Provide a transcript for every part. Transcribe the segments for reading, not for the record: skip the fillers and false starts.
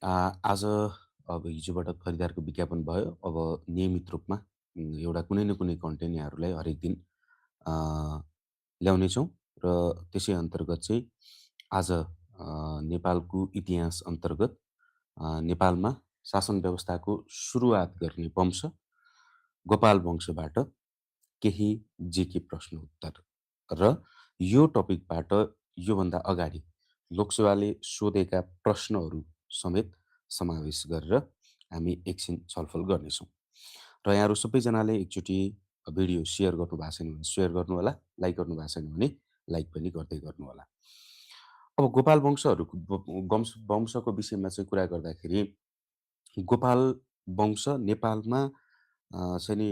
आज अब हिजोबाट खरिदारको विज्ञापन भयो। अब नियमित रूपमा एउटा कुनै न कुनै कन्टेन्ट यहाँहरूलाई हरेक दिन अ, ल्याउनेछौँ र त्यसै अन्तर्गत चाहिँ आज नेपालको इतिहास अन्तर्गत नेपालमा शासन व्यवस्थाको सुरुवात गर्ने वंश गोपाल वंशबाट केही जीके प्रश्न उत्तर र यो टपिकबाट योभन्दा अगाडि लोकसेवाले सोधेका प्रश्नहरू समेत समावेश गरेर हामी एकछिन छलफल गर्नेछौँ र यहाँहरू सबैजनाले एकचोटि भिडियो सेयर गर्नुभएको छैन भने सेयर गर्नुहोला, लाइक गर्नुभएको छैन भने लाइक पनि गर्दै गर्नुहोला। अब गोपाल वंशहरूको वंशको विषयमा चाहिँ कुरा गर्दाखेरि गोपाल वंश नेपालमा चाहिँ नि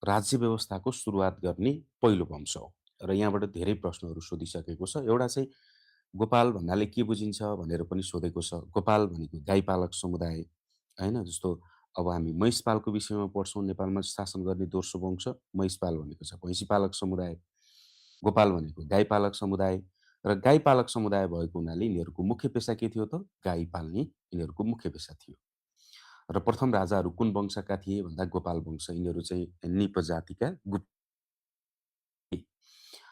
राज्य व्यवस्थाको सुरुवात गर्ने पहिलो वंश हो र यहाँबाट धेरै प्रश्नहरू सोधिसकेको छ। एउटा चाहिँ गोपाल भन्नाले के बुझिन्छ भनेर पनि सोधेको छ। गोपाल भनेको गाईपालक समुदाय, होइन? जस्तो अब हामी महिषपालको विषयमा पढ्छौँ, नेपालमा शासन गर्ने दोस्रो वंश महिषपाल भनेको छ भैँसीपालक समुदाय। गोपाल भनेको गाईपालक समुदाय र गाईपालक समुदाय भएको हुनाले यिनीहरूको मुख्य पेसा के थियो त? गाई पाल्ने यिनीहरूको मुख्य पेसा थियो। र प्रथम राजाहरू कुन वंशका थिए भन्दा गोपाल वंश, यिनीहरू चाहिँ निप जातिका गुप्त थिए।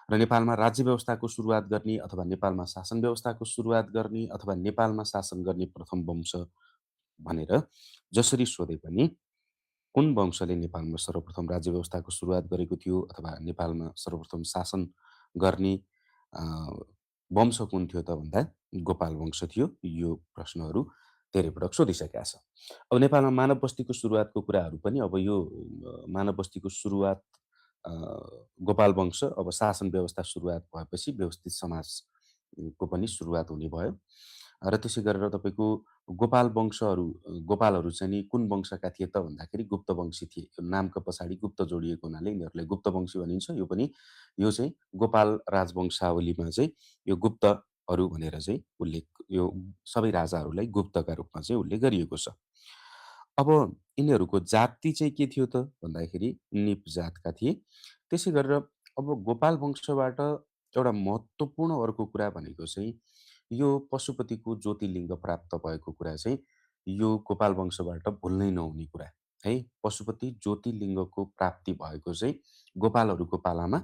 र नेपालमा राज्य व्यवस्थाको सुरुवात गर्ने अथवा नेपालमा शासन व्यवस्थाको सुरुवात गर्ने अथवा नेपालमा शासन गर्ने प्रथम वंश भनेर जसरी सोधे पनि कुन वंशले नेपालमा सर्वप्रथम राज्य व्यवस्थाको सुरुवात गरेको थियो अथवा नेपालमा सर्वप्रथम शासन गर्ने अ, वंश कुन थियो त भन्दा गोपाल वंश थियो। यो प्रश्नहरू धेरै पटक सोधिसकेका छ। अब नेपालमा मानव बस्तीको सुरुवातको कुराहरू पनि अब यो मानव बस्तीको सुरुवात अ, गोपाल वंश अब शासन व्यवस्था सुरुवात भएपछि व्यवस्थित समाजको पनि सुरुवात हुने भयो। र त्यसै गरेर तपाईँको गोपाल वंशहरू गोपालहरू चाहिँ नि कुन वंशका थिए त भन्दाखेरि गुप्तवंशी थिए। यो नामको पछाडि गुप्त जोडिएको हुनाले यिनीहरूलाई गुप्तवंशी भनिन्छ। यो चाहिँ गोपाल राजवंशावलीमा चाहिँ यो गुप्तहरू भनेर चाहिँ उल्लेख यो सबै राजाहरूलाई गुप्तका रूपमा चाहिँ उल्लेख गरिएको छ। अब यिनीहरूको जाति चाहिँ के थियो त भन्दाखेरि निप जातका थिए। त्यसै गरेर अब गोपाल वंशबाट एउटा महत्त्वपूर्ण अर्को कुरा भनेको चाहिँ यो पशुपतिको ज्योतिर्लिङ्ग प्राप्त भएको कुरा चाहिँ यो गोपाल वंशबाट भुल्नै नहुने कुरा है। पशुपति ज्योतिर्लिङ्गको प्राप्ति भएको चाहिँ गोपालहरूको पालामा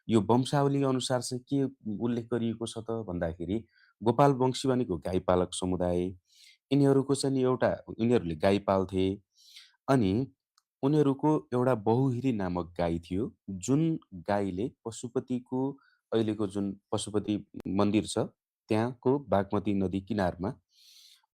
यो वंशावली अनुसार चाहिँ के उल्लेख गरिएको छ त भन्दाखेरि गोपाल वंशी भनेको गाई पालक समुदाय। यिनीहरूको चाहिँ नि एउटा यिनीहरूले गाई पाल्थे अनि उनीहरूको एउटा बहुहिरी नामक गाई थियो, जुन गाईले पशुपतिको अहिलेको जुन पशुपति मन्दिर छ, त्यहाँको बागमती नदी किनारमा